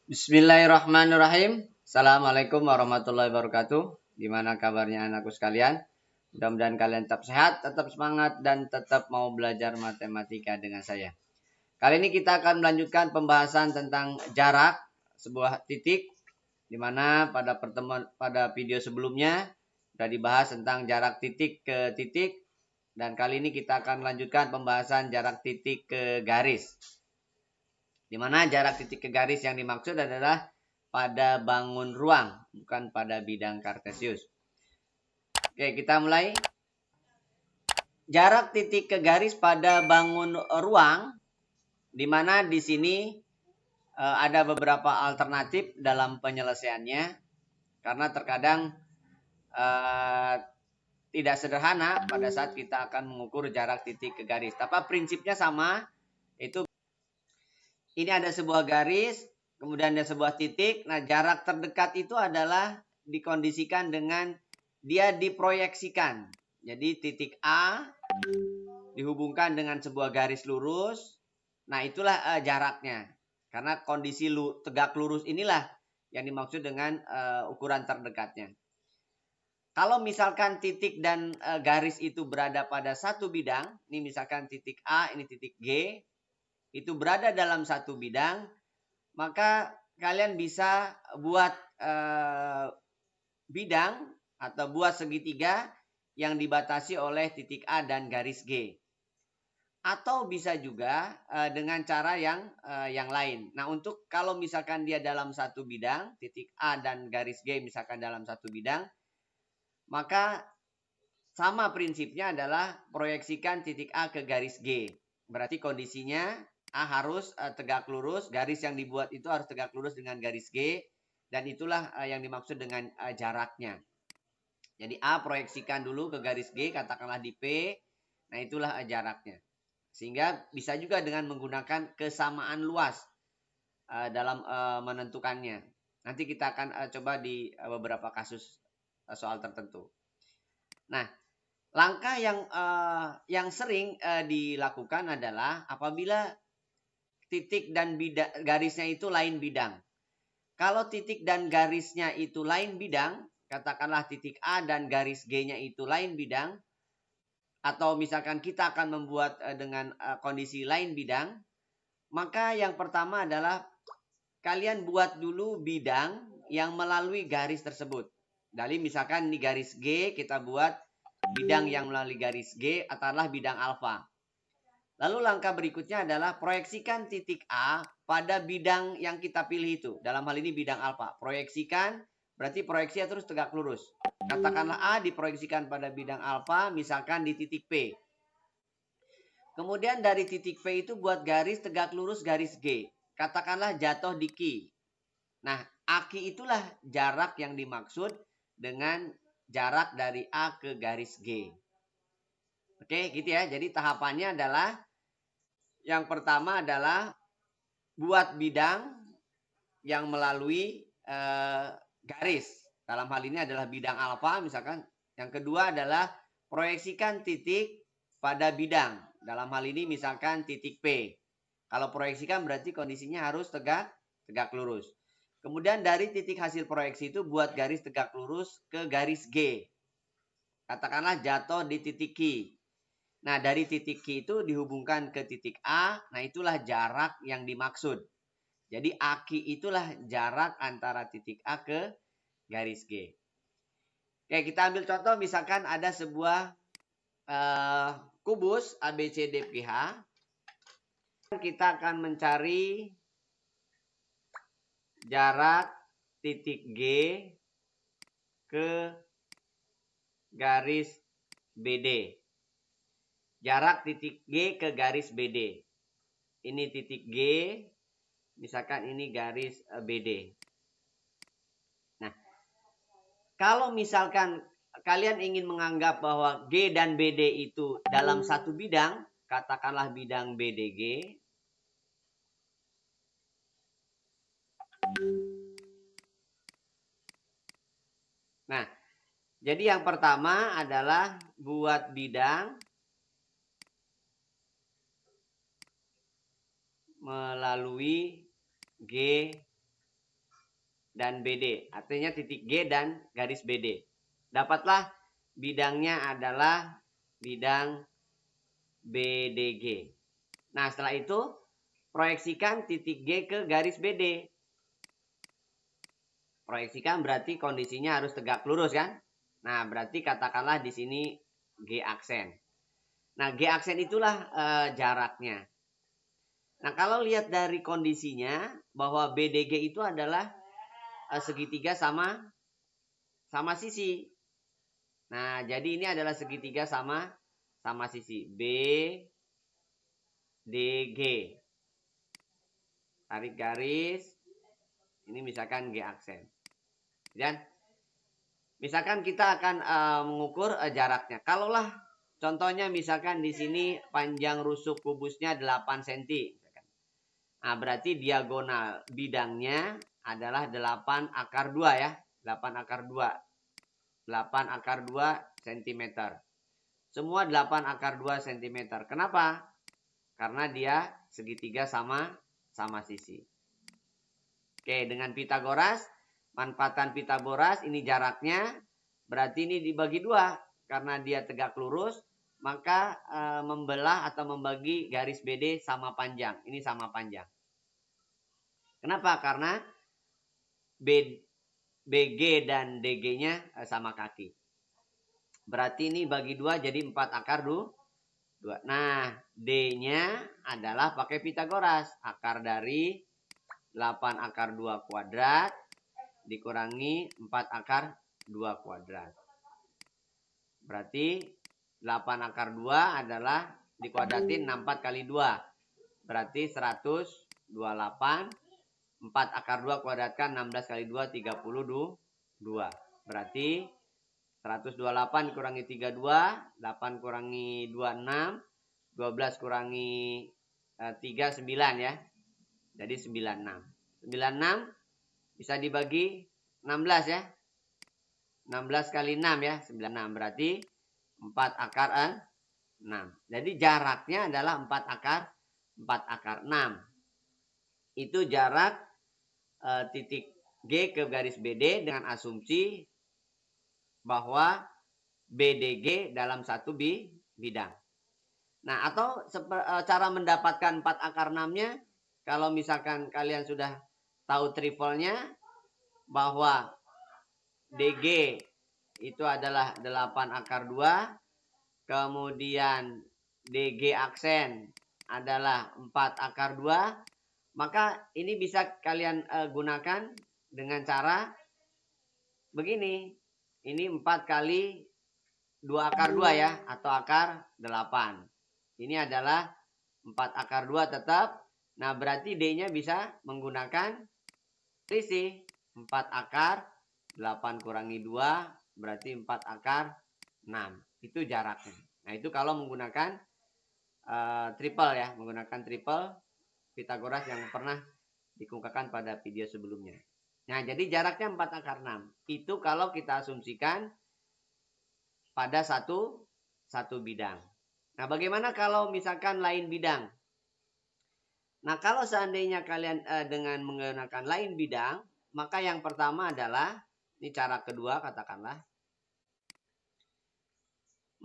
Bismillahirrahmanirrahim. Assalamualaikum warahmatullahi wabarakatuh. Gimana kabarnya anakku sekalian? Mudah-mudahan kalian tetap sehat, tetap semangat, dan tetap mau belajar matematika dengan saya. Kali ini kita akan melanjutkan pembahasan tentang jarak sebuah titik, di mana pada video sebelumnya sudah dibahas tentang jarak titik ke titik, dan kali ini kita akan melanjutkan pembahasan jarak titik ke garis. Di mana jarak titik ke garis yang dimaksud adalah pada bangun ruang, bukan pada bidang kartesius. Oke, kita mulai. Jarak titik ke garis pada bangun ruang, di mana di sini ada beberapa alternatif dalam penyelesaiannya, karena terkadang tidak sederhana pada saat kita akan mengukur jarak titik ke garis. Tapi prinsipnya sama, itu ini ada sebuah garis, kemudian ada sebuah titik. Nah, jarak terdekat itu adalah dikondisikan dengan dia diproyeksikan. Jadi titik A dihubungkan dengan sebuah garis lurus. Nah, itulah jaraknya. Karena kondisi tegak lurus inilah yang dimaksud dengan ukuran terdekatnya. Kalau misalkan titik dan garis itu berada pada satu bidang, ini misalkan titik A, ini titik G, itu berada dalam satu bidang, maka kalian bisa buat bidang atau buat segitiga yang dibatasi oleh titik A dan garis G. Atau bisa juga dengan cara yang lain. Nah, untuk kalau misalkan dia dalam satu bidang, titik A dan garis G misalkan dalam satu bidang, maka sama prinsipnya adalah proyeksikan titik A ke garis G. Berarti kondisinya A harus tegak lurus, garis yang dibuat itu harus tegak lurus dengan garis G, dan itulah yang dimaksud dengan jaraknya. Jadi A proyeksikan dulu ke garis G, katakanlah di P, nah itulah jaraknya. Sehingga bisa juga dengan menggunakan kesamaan luas dalam menentukannya. Nanti kita akan coba di beberapa kasus soal tertentu. Nah, langkah yang sering dilakukan adalah apabila titik dan garisnya itu lain bidang. Kalau titik dan garisnya itu lain bidang, katakanlah titik A dan garis G-nya itu lain bidang, atau misalkan kita akan membuat dengan kondisi lain bidang, maka yang pertama adalah kalian buat dulu bidang yang melalui garis tersebut. Dari misalkan di garis G kita buat bidang yang melalui garis G adalah bidang alfa. Lalu langkah berikutnya adalah proyeksikan titik A pada bidang yang kita pilih itu. Dalam hal ini bidang alfa. Proyeksikan berarti proyeksinya terus tegak lurus. Katakanlah A diproyeksikan pada bidang alfa, misalkan di titik P. Kemudian dari titik P itu buat garis tegak lurus garis G. Katakanlah jatuh di Q. Nah, AQ itulah jarak yang dimaksud dengan jarak dari A ke garis G. Oke, gitu ya. Jadi tahapannya adalah yang pertama adalah buat bidang yang melalui garis. Dalam hal ini adalah bidang alfa misalkan. Yang kedua adalah proyeksikan titik pada bidang. Dalam hal ini misalkan titik P. Kalau proyeksikan berarti kondisinya harus tegak lurus. Kemudian dari titik hasil proyeksi itu buat garis tegak lurus ke garis G. Katakanlah jatuh di titik Q. Nah, dari titik Q itu dihubungkan ke titik A. Nah, itulah jarak yang dimaksud. Jadi AQ itulah jarak antara titik A ke garis G. Oke, kita ambil contoh misalkan ada sebuah kubus ABCDPH. Kita akan mencari jarak titik G ke garis BD. Jarak titik G ke garis BD. Ini titik G, misalkan ini garis BD. Nah, kalau misalkan kalian ingin menganggap bahwa G dan BD itu dalam satu bidang, katakanlah bidang BDG. Nah, jadi yang pertama adalah buat bidang melalui G dan BD. Artinya titik G dan garis BD. Dapatlah bidangnya adalah bidang BDG. Nah, setelah itu proyeksikan titik G ke garis BD. Proyeksikan berarti kondisinya harus tegak lurus kan? Nah, berarti katakanlah di sini G aksen. Nah, G aksen itulah jaraknya. Nah, kalau lihat dari kondisinya bahwa BDG itu adalah segitiga sama sisi. Nah, jadi ini adalah segitiga sama sisi. BDG. Tarik garis. Ini misalkan G aksen. Dan misalkan kita akan mengukur jaraknya. Kalaulah contohnya misalkan di sini panjang rusuk kubusnya 8 cm. Nah, berarti diagonal bidangnya adalah 8 akar 2 ya. 8 akar 2. 8 akar 2 cm. Semua 8 akar 2 cm. Kenapa? Karena dia segitiga sama sisi. Oke, dengan Pitagoras, manfaatan Pitagoras ini jaraknya, berarti ini dibagi 2. Karena dia tegak lurus, maka membelah atau membagi garis BD sama panjang. Ini sama panjang. Kenapa? Karena BG dan DG-nya sama kaki. Berarti ini bagi 2 jadi 4 akar 2. Nah, D-nya adalah pakai Pitagoras. Akar dari 8 akar 2 kuadrat dikurangi 4 akar 2 kuadrat. Berarti 8 akar 2 adalah dikuadratin 64 kali 2. Berarti 128. 4 akar 2 kuadratkan 16 kali 2 32. Berarti 128 kurangi 32, 8 kurangi 26, 12 kurangi 3 9 ya. Jadi 96. 96 bisa dibagi 16 ya. 16 kali 6 ya, 96. Berarti 4 akar 6. Jadi jaraknya adalah 4 akar 6. Itu jarak titik G ke garis BD dengan asumsi bahwa BDG dalam satu bidang. Nah, atau cara mendapatkan 4 akar 6-nya, kalau misalkan kalian sudah tahu triple-nya, bahwa DG itu adalah 8 akar 2, kemudian DG aksen adalah 4 akar 2, maka ini bisa kalian gunakan dengan cara begini. Ini 4 kali 2 akar 2 ya, atau akar 8. Ini adalah 4 akar 2 tetap. Nah, berarti D-nya bisa menggunakan selisih. 4 akar 8 kurangi 2 berarti 4 akar 6. Itu jaraknya. Nah, itu kalau menggunakan triple ya, menggunakan triple Pitagoras yang pernah dikemukakan pada video sebelumnya. Nah, jadi jaraknya 4 akar 6. Itu kalau kita asumsikan pada satu bidang. Nah, bagaimana kalau misalkan lain bidang? Nah, kalau seandainya kalian dengan menggunakan lain bidang, maka yang pertama adalah, ini cara kedua katakanlah.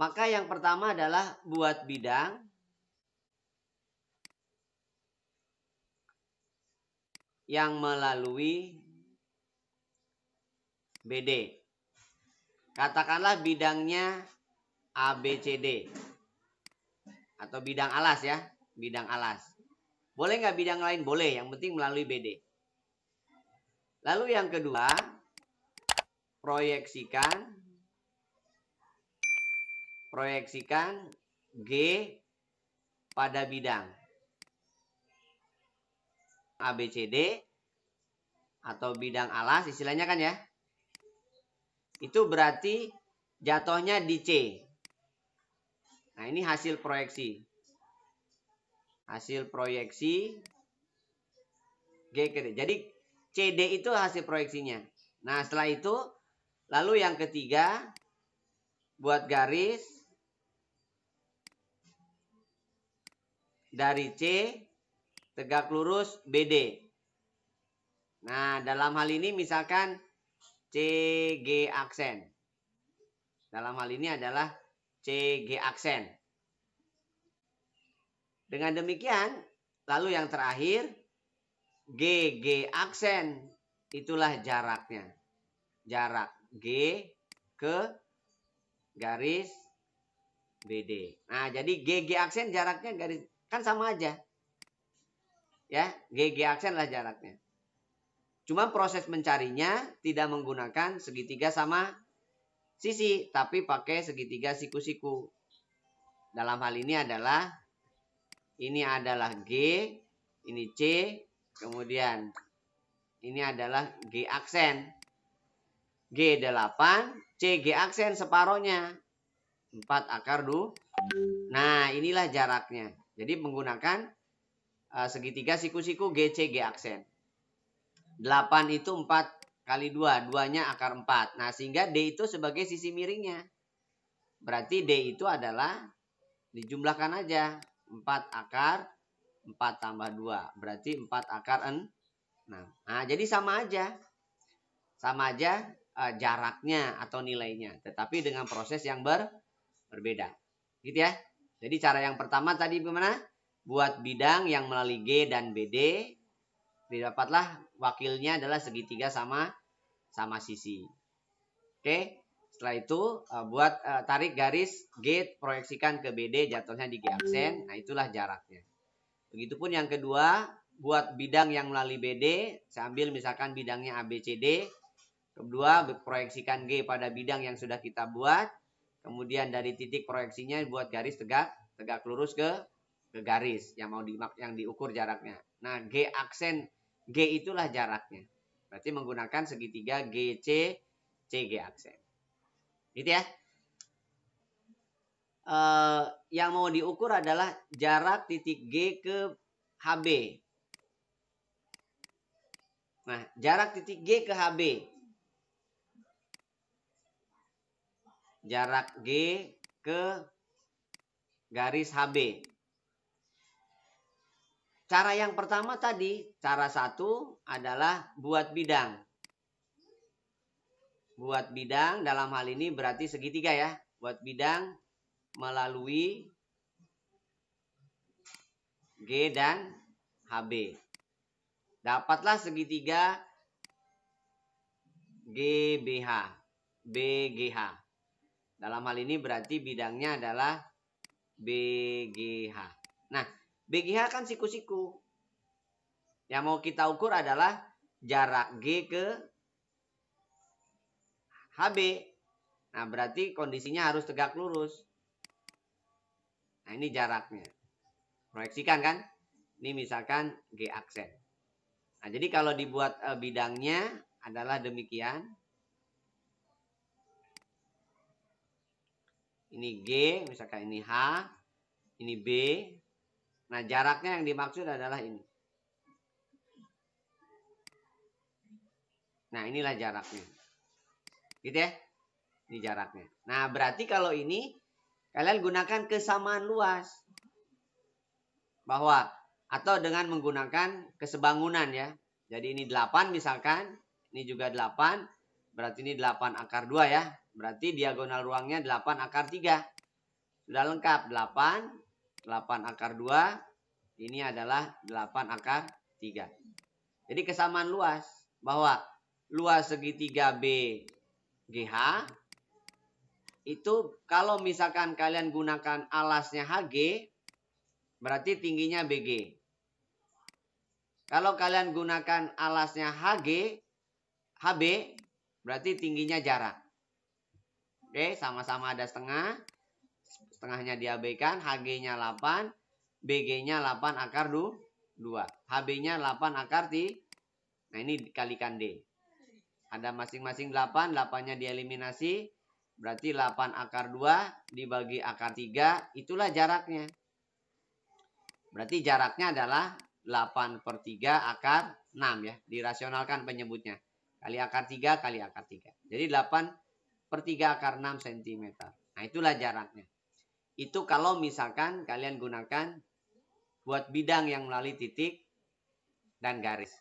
Maka yang pertama adalah buat bidang yang melalui BD. Katakanlah bidangnya ABCD. Atau bidang alas ya. Bidang alas. Boleh nggak bidang lain? Boleh. Yang penting melalui BD. Lalu yang kedua, proyeksikan G pada bidang ABCD atau bidang alas istilahnya kan ya. Itu berarti jatuhnya di C. Nah, ini hasil proyeksi. Hasil proyeksi G ke D. Jadi CD itu hasil proyeksinya. Nah, setelah itu lalu yang ketiga buat garis dari C tegak lurus BD. Nah, dalam hal ini misalkan CG aksen. Dalam hal ini adalah CG aksen. Dengan demikian, lalu yang terakhir, GG aksen. Itulah jaraknya. Jarak G ke garis BD. Nah, jadi GG aksen jaraknya garis, kan sama aja. Ya, GG aksen lah jaraknya. Cuma proses mencarinya tidak menggunakan segitiga sama sisi, tapi pakai segitiga siku-siku. Dalam hal ini adalah G, ini C, kemudian ini adalah G aksen. G8, CG aksen separohnya. 4 akar 2. Nah, inilah jaraknya. Jadi menggunakan segitiga siku-siku GCG aksen. 8 itu 4 kali 2. 2-nya akar 4. Nah, sehingga D itu sebagai sisi miringnya. Berarti D itu adalah dijumlahkan aja. 4 akar 4 tambah 2. Berarti 4 akar 6. Nah, jadi sama aja. Sama aja jaraknya atau nilainya. Tetapi dengan proses yang berbeda. Gitu ya. Jadi cara yang pertama tadi gimana? Buat bidang yang melalui G dan BD. Didapatlah wakilnya adalah segitiga sama sisi. Oke. Setelah itu buat tarik garis G proyeksikan ke BD, jatuhnya di G aksen. Nah, itulah jaraknya. Begitupun yang kedua, buat bidang yang melalui BD, saya ambil misalkan bidangnya ABCD. Kedua, proyeksikan G pada bidang yang sudah kita buat. Kemudian dari titik proyeksinya buat garis tegak lurus ke garis yang yang diukur jaraknya. Nah, G aksen G itulah jaraknya. Berarti menggunakan segitiga GC CG aksen. Gitu ya. Yang mau diukur adalah jarak titik G ke HB. Nah, jarak titik G ke HB. Jarak G ke garis HB. Cara yang pertama tadi, cara satu adalah buat bidang. Buat bidang dalam hal ini berarti segitiga ya. Buat bidang melalui G dan HB. Dapatlah segitiga GBH, BGH. Dalam hal ini berarti bidangnya adalah BGH. Nah, BGH kan siku-siku. Yang mau kita ukur adalah jarak G ke HB. Nah, berarti kondisinya harus tegak lurus. Nah, ini jaraknya. Proyeksikan kan? Ini misalkan G aksen. Nah, jadi kalau dibuat bidangnya adalah demikian. Ini G, misalkan ini H, ini B. Nah, jaraknya yang dimaksud adalah ini. Nah, inilah jaraknya. Gitu ya. Ini jaraknya. Nah, berarti kalau ini kalian gunakan kesamaan luas. Bahwa atau dengan menggunakan kesebangunan ya. Jadi ini 8 misalkan, ini juga 8, berarti ini 8 akar 2 ya. Berarti diagonal ruangnya 8 akar 3. Sudah lengkap 8, 8 akar 2, ini adalah 8 akar 3. Jadi kesamaan luas, bahwa luas segitiga BGH, itu kalau misalkan kalian gunakan alasnya HG, berarti tingginya BG. Kalau kalian gunakan alasnya HB, berarti tingginya jarak. Oke, sama-sama ada setengah. Setengahnya diabaikan, HG-nya 8, BG-nya 8 akar 2, HB-nya 8 akar 3. Nah, ini dikalikan D. Ada masing-masing 8, 8-nya dieliminasi, berarti 8 akar 2 dibagi akar 3, itulah jaraknya. Berarti jaraknya adalah 8/3 akar 6 ya, dirasionalkan penyebutnya. Kali akar 3 kali akar 3. Jadi 8/3 akar 6 cm. Nah, itulah jaraknya. Itu kalau misalkan kalian gunakan buat bidang yang melalui titik dan garis.